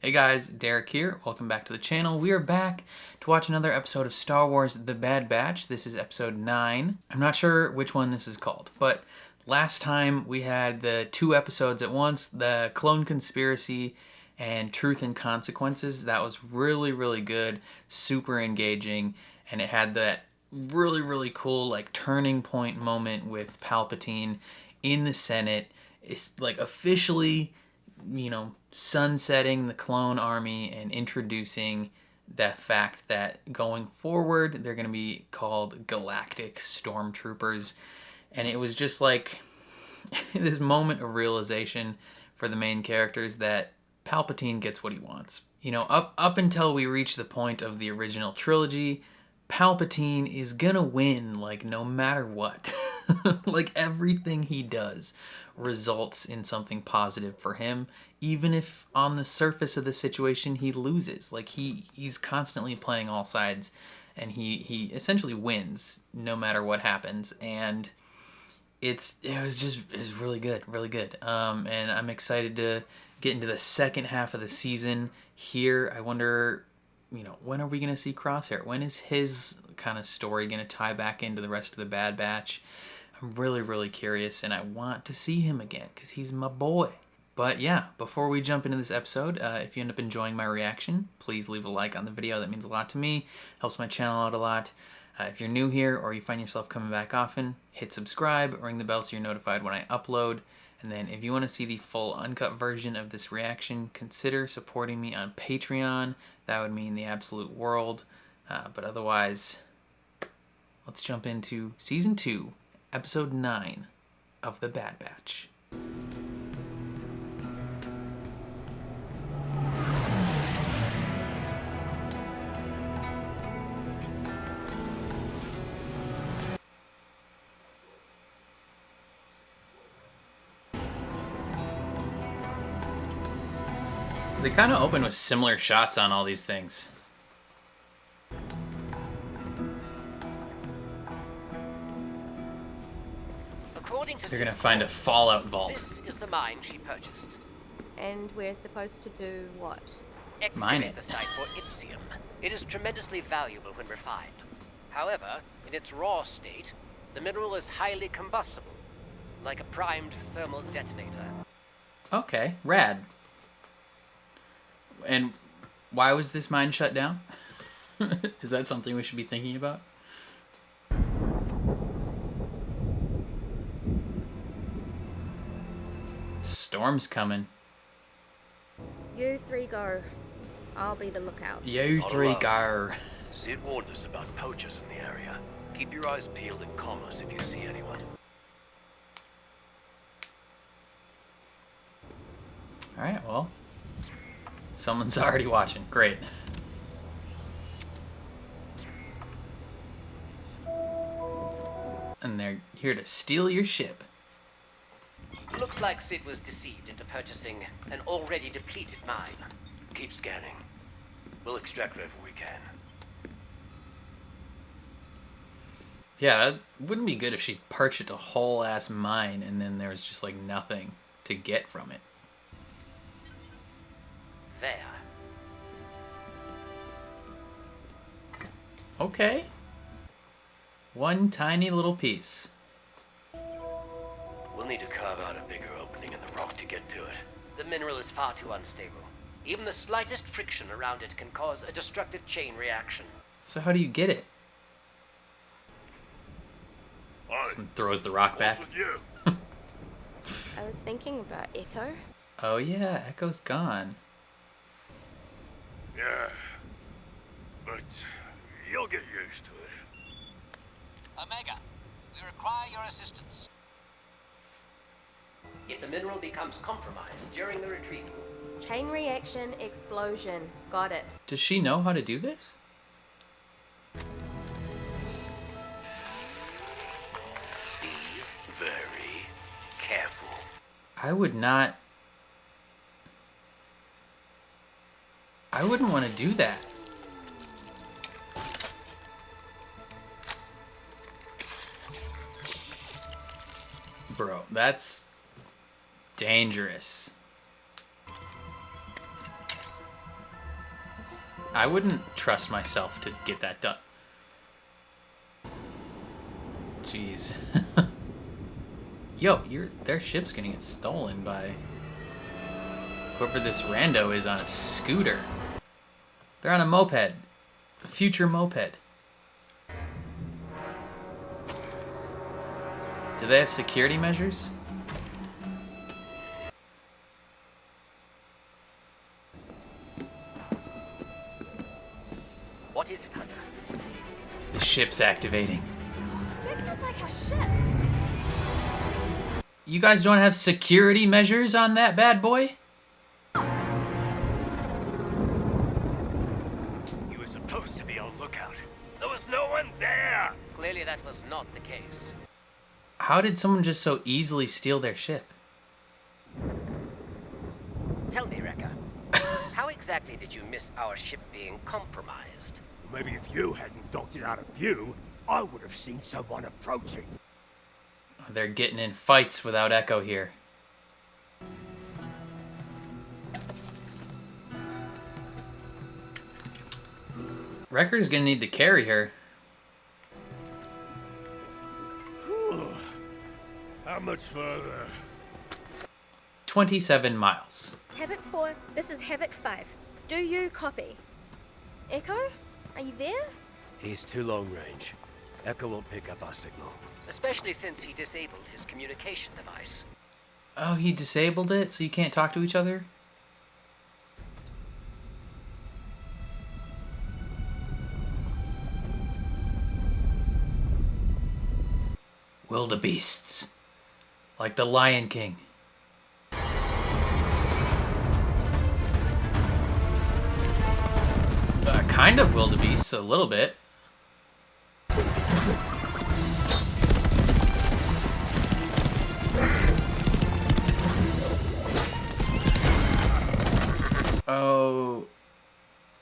Hey guys, Derek here. Welcome back to the channel. We are back to watch another episode of Star Wars The Bad Batch. This is episode 9. I'm not sure which one this is called, but last time we had the 2 episodes at once, the Clone Conspiracy and Truth and Consequences. That was really good, super engaging, and it had that really cool like turning point moment with Palpatine in the Senate. It's like officially, sunsetting the clone army and introducing the fact that going forward they're going to be called galactic stormtroopers. And it was just like this moment of realization for the main characters that Palpatine gets what he wants. Up until we reach the point of the original trilogy, Palpatine is gonna win, like, no matter what. Like, everything he does results in something positive for him, even if on the surface of the situation he loses. Like, he's constantly playing all sides, and he essentially wins no matter what happens. And it was really good. And I'm excited to get into the second half of the season here. I wonder, when are we going to see Crosshair? When is his kind of story going to tie back into the rest of the Bad Batch? I'm really curious, and I want to see him again because he's my boy. But yeah, before we jump into this episode, if you end up enjoying my reaction, please leave a like on the video. That means a lot to me, helps my channel out a lot. If you're new here or you find yourself coming back often, hit subscribe, ring the bell so you're notified when I upload. And then if you want to see the full uncut version of this reaction, consider supporting me on Patreon. That would mean the absolute world. But otherwise, let's jump into Season 2, Episode 9 of The Bad Batch. They kind of open with similar shots on all these things. According to They're gonna find a Fallout vault. This is the mine she purchased. And we're supposed to do what? Excavate the site for ipsium. It is tremendously valuable when refined. However, in its raw state, the mineral is highly combustible, like a primed thermal detonator. Okay, rad. And why was this mine shut down? Is that something we should be thinking about? Storm's coming. You three go. I'll be the lookout. You three go. Sid warned us about poachers in the area. Keep your eyes peeled and call us if you see anyone. Alright, well. Someone's already watching. Great. And they're here to steal your ship. Looks like Sid was deceived into purchasing an already depleted mine. Keep scanning. We'll extract whatever we can. Yeah, that wouldn't be good if she purchased a whole ass mine and then there was just like nothing to get from it. There. Okay. One tiny little piece. We'll need to carve out a bigger opening in the rock to get to it. The mineral is far too unstable. Even the slightest friction around it can cause a destructive chain reaction. So how do you get it? Alright. Someone throws the rock back. With you? I was thinking about Echo. Oh yeah, Echo's gone. Yeah. But you'll get used to it. Omega, we require your assistance. If the mineral becomes compromised during the retrieval. Chain reaction explosion. Got it. Does she know how to do this? Be very careful. I would not... I wouldn't want to do that. Bro, that's dangerous. I wouldn't trust myself to get that done. Jeez. Yo, their ship's gonna get stolen by whoever this rando is on a scooter. They're on a moped. A future moped. Do they have security measures? What is it, Hunter? The ship's activating. That sounds like our ship. You guys don't have security measures on that bad boy? You were supposed to be on lookout. There was no one there! Clearly that was not the case. How did someone just so easily steal their ship? Tell me, Rekka, how exactly did you miss our ship being compromised? Maybe if you hadn't docked it out of view, I would have seen someone approaching. They're getting in fights without Echo here. Wrecker's gonna need to carry her. How much further? 27 miles. Havoc 4, this is Havoc 5. Do you copy? Echo, are you there? He's too long range. Echo won't pick up our signal. Especially since he disabled his communication device. Oh, he disabled it so you can't talk to each other? Wildebeests. Like the Lion King. Kind of wildebeests, a little bit. Oh,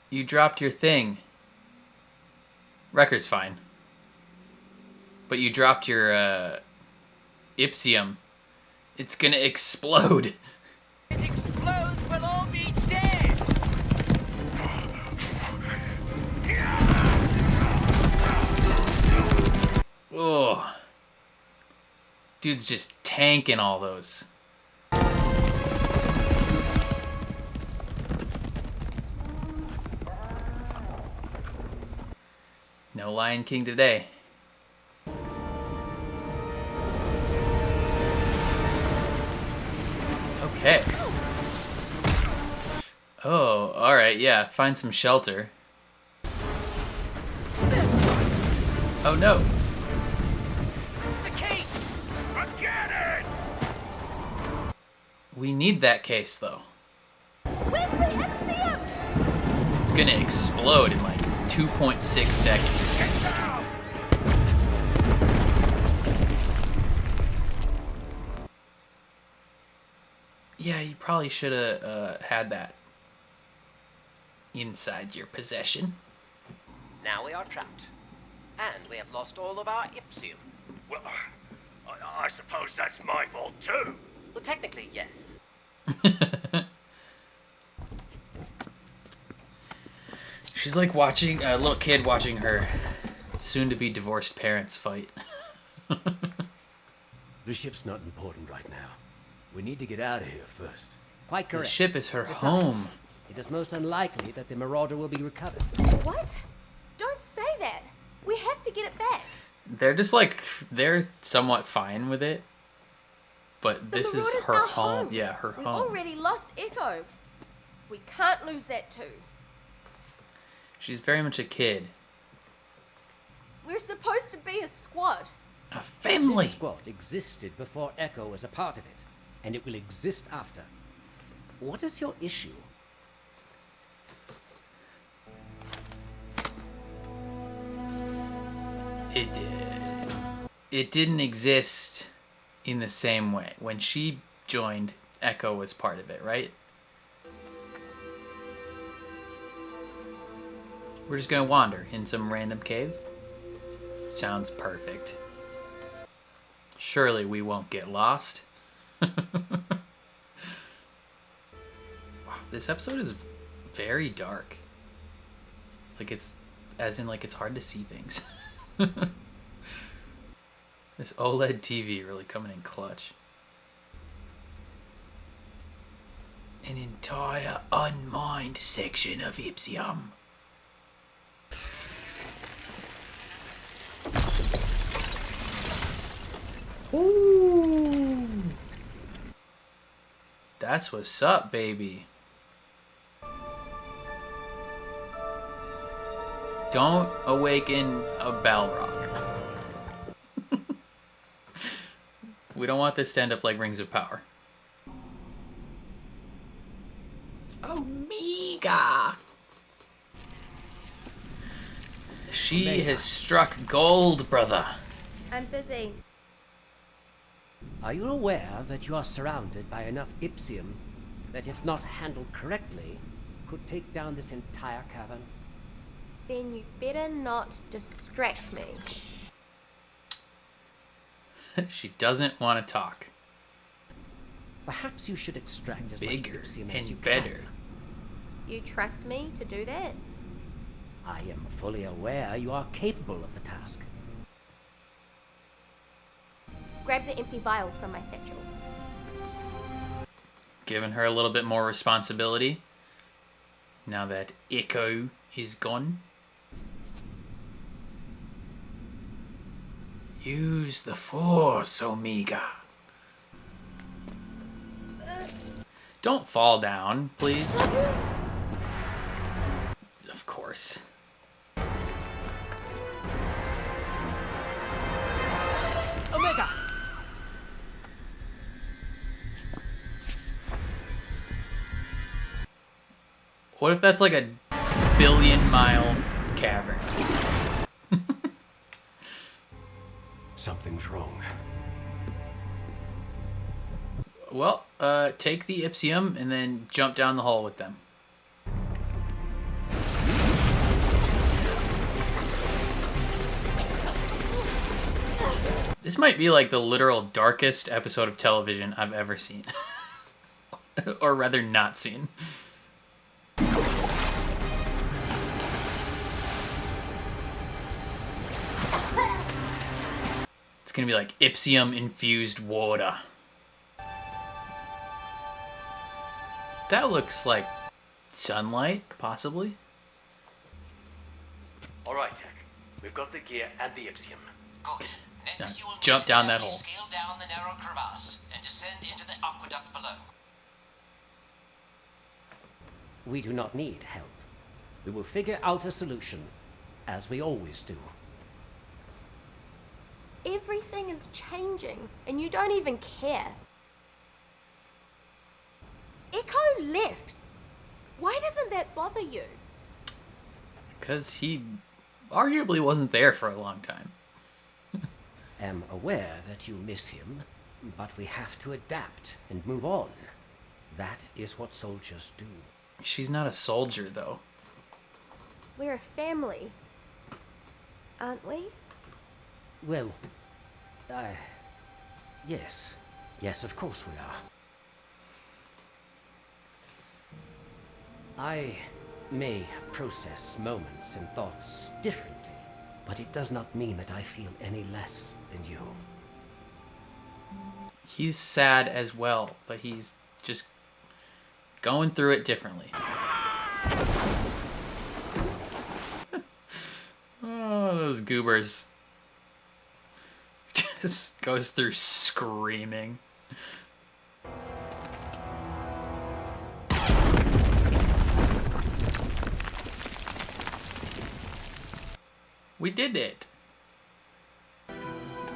you dropped your thing. Wrecker's fine. But you dropped your, Ipsium. It's gonna explode. It explodes, we'll all be dead! Oh. Dude's just tanking all those. No Lion King today. Okay. Oh, alright, yeah. Find some shelter. Oh no. The case! Get it! We need that case, though. Where's the Ipsium? It's gonna explode in like 2.6 seconds. Get down! Yeah, you probably should have had that inside your possession. Now we are trapped. And we have lost all of our Ipsium. Well, I suppose that's my fault too. Well, technically, yes. She's like watching a little kid watching her soon-to-be divorced parents fight. The ship's not important right now. We need to get out of here first. Quite The correct. ship is her Besides, home. It is most unlikely that the Marauder will be recovered. What? Don't say that. We have to get it back. They're just like, they're somewhat fine with it. But The this is Marauder's her our home. Yeah, her We home. already lost Echo. We can't lose that too. She's very much a kid. We're supposed to be a squad. A family. This squad existed before Echo was a part of it, and it will exist after. What is your issue? It didn't exist in the same way. When she joined, Echo was part of it, right? We're just gonna wander in some random cave. Sounds perfect. Surely we won't get lost. Wow, this episode is very dark. Like it's, as in like it's hard to see things. This OLED TV really coming in clutch. An entire unmined section of Ipsium. Ooh. That's what's up, baby. Don't awaken a Balrog. We don't want this to end up like Rings of Power. Omega! She has struck gold, brother. I'm busy. Are you aware that you are surrounded by enough Ipsium that, if not handled correctly, could take down this entire cavern? Then you better not distract me. She doesn't want to talk. Perhaps you should extract as much Bigger Ipsium as you and better. can. You trust me to do that? I am fully aware you are capable of the task. Grab the empty vials from my satchel. Giving her a little bit more responsibility. Now that Echo is gone. Use the Force, Omega. Don't fall down, please. Of course. Omega! What if that's like a billion-mile cavern? Something's wrong. Well, take the Ipsium and then jump down the hole with them. This might be like the literal darkest episode of television I've ever seen. Or rather not seen. It's gonna be like Ipsium infused water. That looks like sunlight, possibly. All right, Tech. We've got the gear and the Ipsium. Good. Now, Next, you will jump down that hole. Scale down the narrow crevasse and descend into the aqueduct below. We do not need help. We will figure out a solution, as we always do. Everything is changing, and you don't even care. Echo left. Why doesn't that bother you? Because he arguably wasn't there for a long time. Am aware that you miss him, but we have to adapt and move on. That is what soldiers do. She's not a soldier, though. We're a family, aren't we? Well, yes. Yes, of course we are. I may process moments and thoughts differently, but it does not mean that I feel any less than you. He's sad as well, but he's just going through it differently. Oh, those goobers. Just goes through screaming. We did it.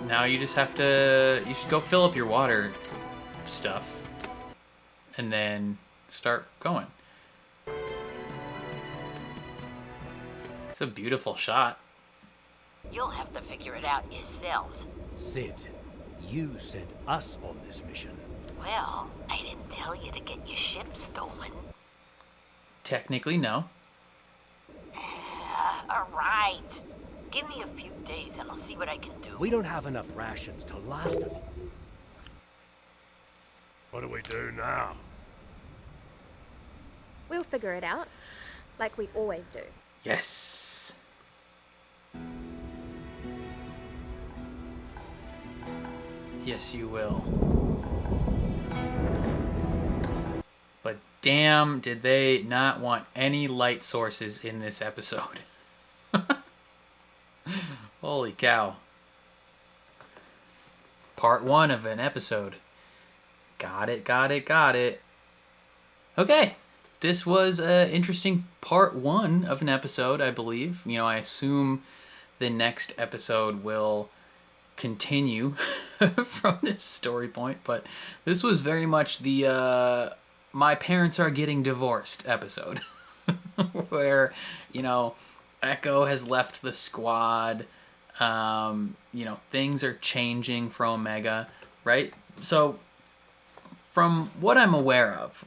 Now you just have to, you should go fill up your water stuff and then start going. It's a beautiful shot. You'll have to figure it out yourselves. Sid, you sent us on this mission. Well, I didn't tell you to get your ship stolen. Technically, no. All right. Give me a few days and I'll see what I can do. We don't have enough rations to last a few. What do we do now? We'll figure it out, like we always do. Yes. Yes, you will. But damn, did they not want any light sources in this episode. Holy cow. Part 1 of an episode. Got it, got it, got it. Okay. This was an interesting part 1 of an episode, I believe. You know, I assume the next episode will continue from this story point, but this was very much the my parents are getting divorced episode. Where, you know, Echo has left the squad. You know, things are changing for Omega, right? So, from what I'm aware of,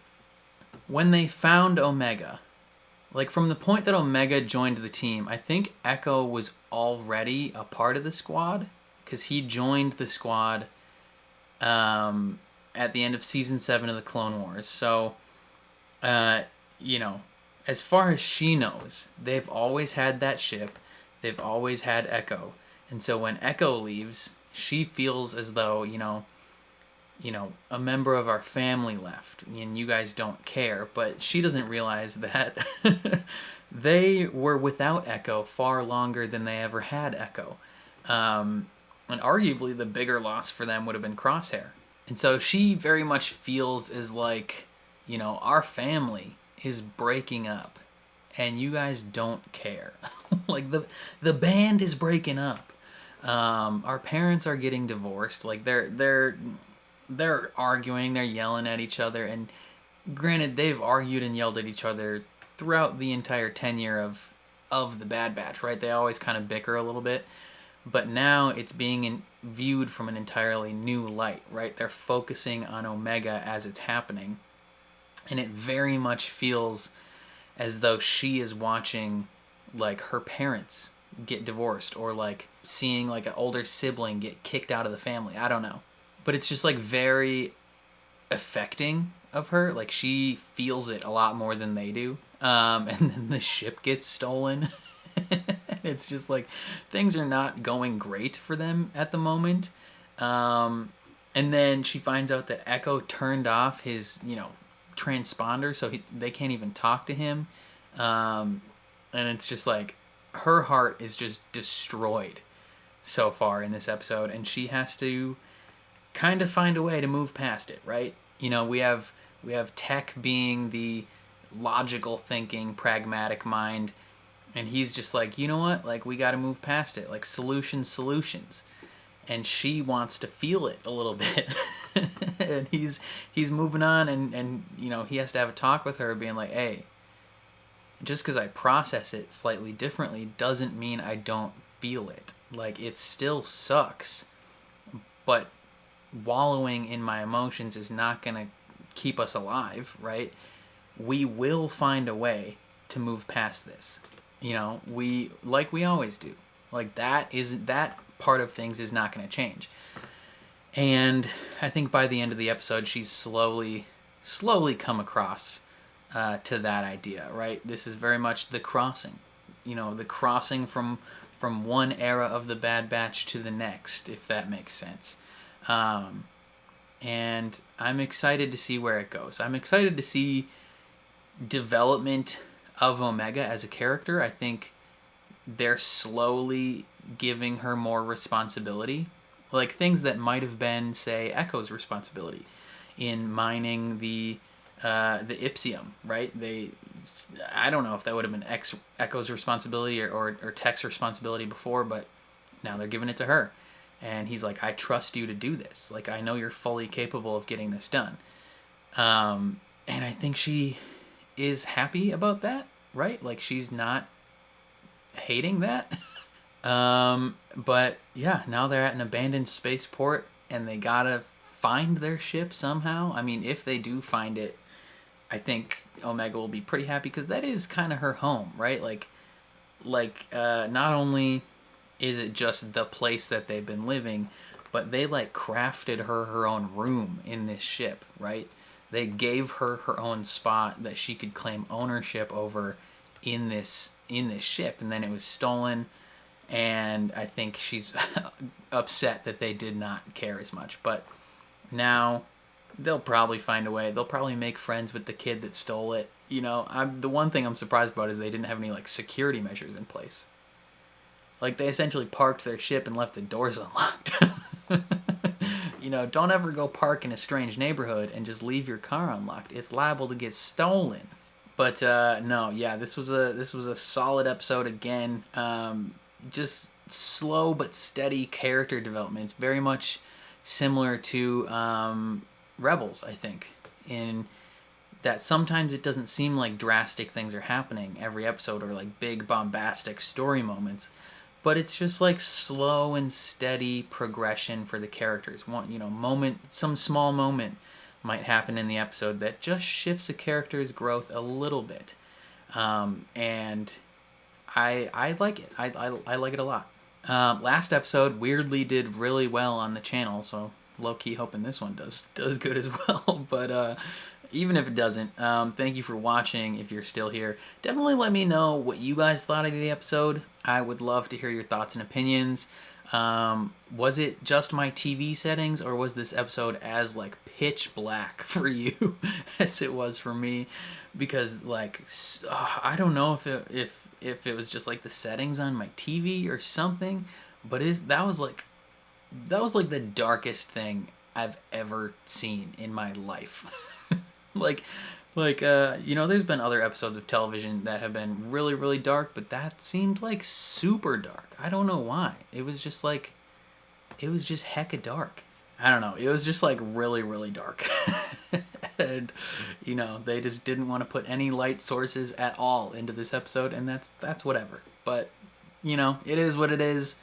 when they found Omega, like from the point that Omega joined the team, I think Echo was already a part of the squad, because he joined the squad at the end of season 7 of the Clone Wars. So, you know, as far as she knows, they've always had that ship. They've always had Echo. And so when Echo leaves, she feels as though, you know, a member of our family left and you guys don't care. But she doesn't realize that they were without Echo far longer than they ever had Echo. And arguably the bigger loss for them would have been Crosshair. And so she very much feels as like, you know, our family is breaking up and you guys don't care. Like the band is breaking up. Our parents are getting divorced. Like they're arguing, they're yelling at each other, and granted they've argued and yelled at each other throughout the entire tenure of the Bad Batch, right? They always kind of bicker a little bit, but now it's being viewed from an entirely new light, right? They're focusing on Omega as it's happening, and it very much feels as though she is watching like her parents get divorced, or like seeing like an older sibling get kicked out of the family. I don't know, but it's just like very affecting of her. Like she feels it a lot more than they do. And then the ship gets stolen. It's just like things are not going great for them at the moment. And then she finds out that Echo turned off his, you know, transponder, so they can't even talk to him. And it's just like her heart is just destroyed so far in this episode, and she has to kind of find a way to move past it, right? You know, we have Tech being the logical thinking, pragmatic mind, and he's just like, you know what, like we got to move past it, like solutions. And she wants to feel it a little bit. And he's moving on, and you know, he has to have a talk with her being like, hey, just because I process it slightly differently doesn't mean I don't feel it. Like, it still sucks, but wallowing in my emotions is not going to keep us alive, right? We will find a way to move past this. You know, we always do. Like, that part of things is not going to change. And I think by the end of the episode, she's slowly come across to that idea, right? This is very much the crossing. You know, the crossing from one era of the Bad Batch to the next, if that makes sense. And I'm excited to see where it goes. I'm excited to see development of Omega as a character. I think they're slowly giving her more responsibility. Like things that might have been, say, Echo's responsibility in mining the Ipsium, right? I don't know if that would have been Echo's responsibility or Tech's responsibility before, but now they're giving it to her. And he's like, I trust you to do this. Like, I know you're fully capable of getting this done. And I think she is happy about that, right? Like, she's not hating that. But yeah, now they're at an abandoned spaceport and they gotta find their ship somehow. I mean, if they do find it, I think Omega will be pretty happy, because that is kind of her home, right? Like, not only is it just the place that they've been living, but they like crafted her own room in this ship, right? They gave her her own spot that she could claim ownership over in this in this ship, and then it was stolen. And I think she's upset that they did not care as much. But now they'll probably find a way. They'll probably make friends with the kid that stole it. You know, the one thing I'm surprised about is they didn't have any like security measures in place. Like, they essentially parked their ship and left the doors unlocked. You know, don't ever go park in a strange neighborhood and just leave your car unlocked. It's liable to get stolen. But no, yeah, this was a solid episode again. Just slow but steady character development. It's very much similar to Rebels, I think, in that sometimes it doesn't seem like drastic things are happening every episode or like big bombastic story moments, but it's just like slow and steady progression for the characters. One, you know, moment, some small moment might happen in the episode that just shifts a character's growth a little bit, and I like it. I like it a lot. Last episode weirdly did really well on the channel, so low-key hoping this one does good as well. But even if it doesn't, thank you for watching. If you're still here, definitely let me know what you guys thought of the episode. I would love to hear your thoughts and opinions. Was it just my TV settings, or was this episode as like pitch black for you as it was for me? Because like I don't know if it was just like the settings on my TV or something, but that was like the darkest thing I've ever seen in my life. like you know, there's been other episodes of television that have been really, really dark, but that seemed like super dark. I don't know why. It was just hecka dark. I don't know. It was just like really, really dark. And, you know, they just didn't want to put any light sources at all into this episode, and that's whatever. But, you know, it is what it is.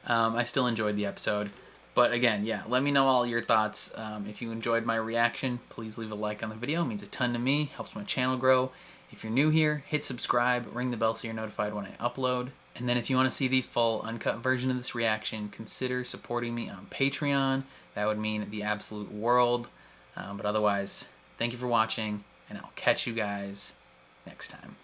I still enjoyed the episode. But again, yeah, let me know all your thoughts. If you enjoyed my reaction, please leave a like on the video. It means a ton to me, helps my channel grow. If you're new here, hit subscribe, ring the bell so you're notified when I upload. And then if you want to see the full uncut version of this reaction, consider supporting me on Patreon. That would mean the absolute world. But otherwise, thank you for watching, and I'll catch you guys next time.